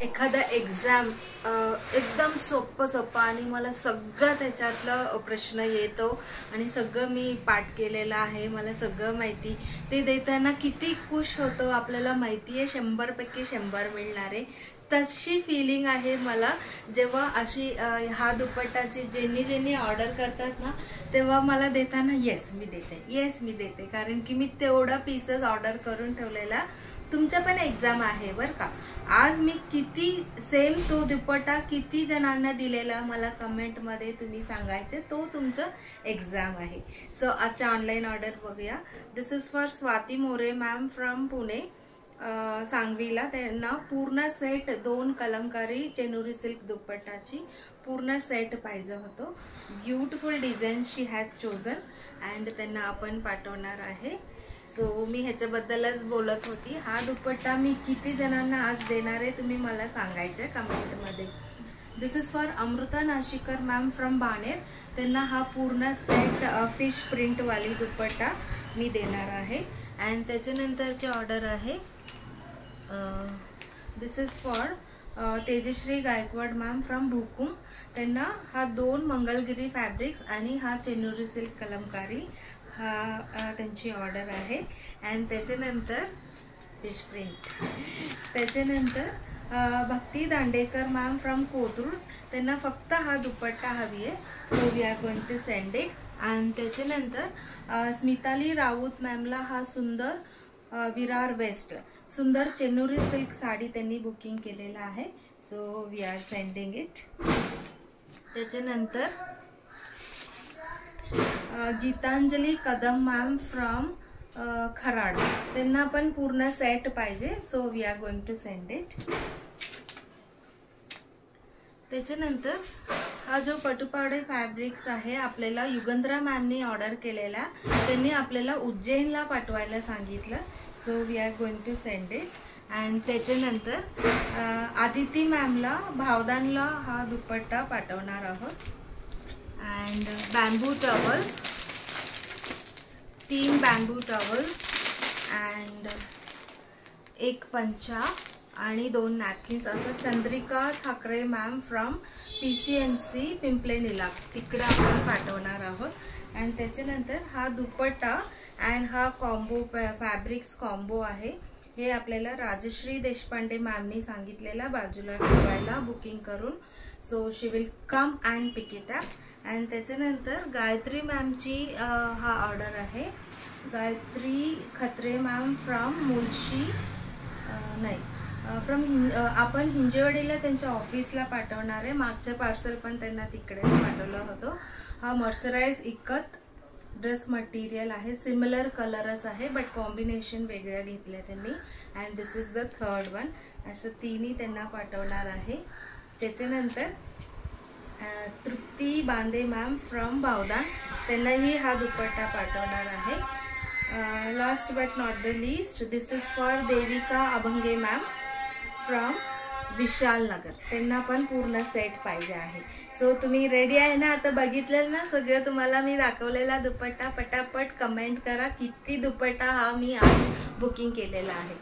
एखादा एक्झाम एकदम सोपं आणि मला सगळं त्याच्यातलं प्रश्न येतो आणि सगळं मी पाठ केलेलं आहे, मला सगळं माहिती, ते देताना किती खुश होतो आपल्याला माहिती आहे. 100 पैकी 100 मिळणारे तशी फीलिंग आहे मला जेव्हा अशी हा दुपट्टाची ज्यांनी ऑर्डर करतात ना, तेव्हा मला देताना येस मी देते कारण की मी तेवढा पीसेस ऑर्डर करून ठेवलेला. तुमच्या पण एक्झाम आहे बरं का. आज मी किती सेम तो दुपट्टा किती जणांना दिलेला मला कमेंटमध्ये तुम्ही सांगायचे, तो तुमचं एक्झाम आहे. सो आजच्या ऑनलाईन ऑर्डर बघूया. This is for Swati More ma'am from Pune सांगवीला. त्यांना पूर्ण सेट 2 कलमकारी चेनुरी सिल्क दुपट्टाची पूर्ण सेट पाहिजे होतो. Beautiful design she has chosen and त्यांना आपण पाठवणार आहे. सो मी ह्याच्याबद्दलच बोलत होती. हा दुपट्टा मी किती जणांना आज देणार आहे तुम्ही मला सांगायचं कमेंटमध्ये. This is for Amruta Nashikar ma'am from Baner. त्यांना हा पूर्ण सेट फिश प्रिंटवाली दुपट्टा मी देणार आहे. अँड त्याच्यानंतरची ऑर्डर आहे this is for Tejashri Gaikwad ma'am from Bhukum. त्यांना हा 2 मंगलगिरी फॅब्रिक्स आणि हा चेनुरी सिल्क कलमकारी हा त्यांची ऑर्डर आहे. अँड त्याच्यानंतर फिश प्रिंट. त्याच्यानंतर भक्ती दांडेकर मॅम फ्रॉम कोथरूड. त्यांना फक्त हा दुपट्टा हवी आहे. So we are going to send it. And त्याच्यानंतर स्मिताली राऊत मॅमला हा सुंदर विरार वेस्ट सुंदर चेनुरी सिल्क साडी त्यांनी बुकिंग केलेला आहे. So we are sending it. त्याच्यानंतर गीतांजली कदम मॅम फ्रॉम खराड. त्यांना पण पूर्ण सेट पाहिजे. So we are going to send it. त्याच्यानंतर हा जो पटुपाडे फॅब्रिक्स आहे आपल्याला युगंधरा मॅमने ऑर्डर केलेला. त्यांनी आपल्याला उज्जैनला पाठवायला सांगितलं. So we are going to send it. And त्याच्यानंतर आदिती मॅमला भावदानला हा दुपट्टा पाठवणार आहोत. And bamboo towels 3 bamboo towels and 1 पंचा आणि 2 नॅपकिन्स असं Chandrika Thackeray ma'am from PCMC Pimple Nilakh तिकडे आपण पाठवणार आहोत. अँड त्याच्यानंतर हा दुपट्टा अँड हा कॉम्बो फॅब्रिक्स कॉम्बो आहे. हे आपल्याला राजश्री देशपांडे मॅमनी सांगितलेला बाजूला ठेवायला बुकिंग करून. So she will come and pick it up. And त्याच्यानंतर गायत्री मॅमची हा ऑर्डर आहे. गायत्री खत्रे मॅम फ्रॉम मुळशी आपण हिंजेवाडीला त्यांच्या ऑफिसला पाठवणार आहे. मागचं पार्सल पण त्यांना तिकडेच पाठवलं होतं. हा मर्सराइज इकत ड्रेस मटेरियल आहे. सिमिलर कलरच आहे बट कॉम्बिनेशन वेगळ्या घेतल्या त्यांनी. And this is the 3rd one. असं 3ही त्यांना पाठवणार आहे. त्याच्यानंतर तृप्ती बांदे मॅम फ्रॉम भावदान. त्यांनाही हा दुपट्टा पाठवणार आहे. Last but not the least this is for Devika Abhange ma'am from Vishal Nagar. त्यांना पण पूर्ण सेट पाहिजे आहे. सो तुम्ही रेडी आहे ना. आता बघितलं ना सगळं तुम्हाला मी दाखवलेला दुपट्टा. पटापट कमेंट करा किती दुपट्टा हा मी आज बुकिंग केलेला आहे.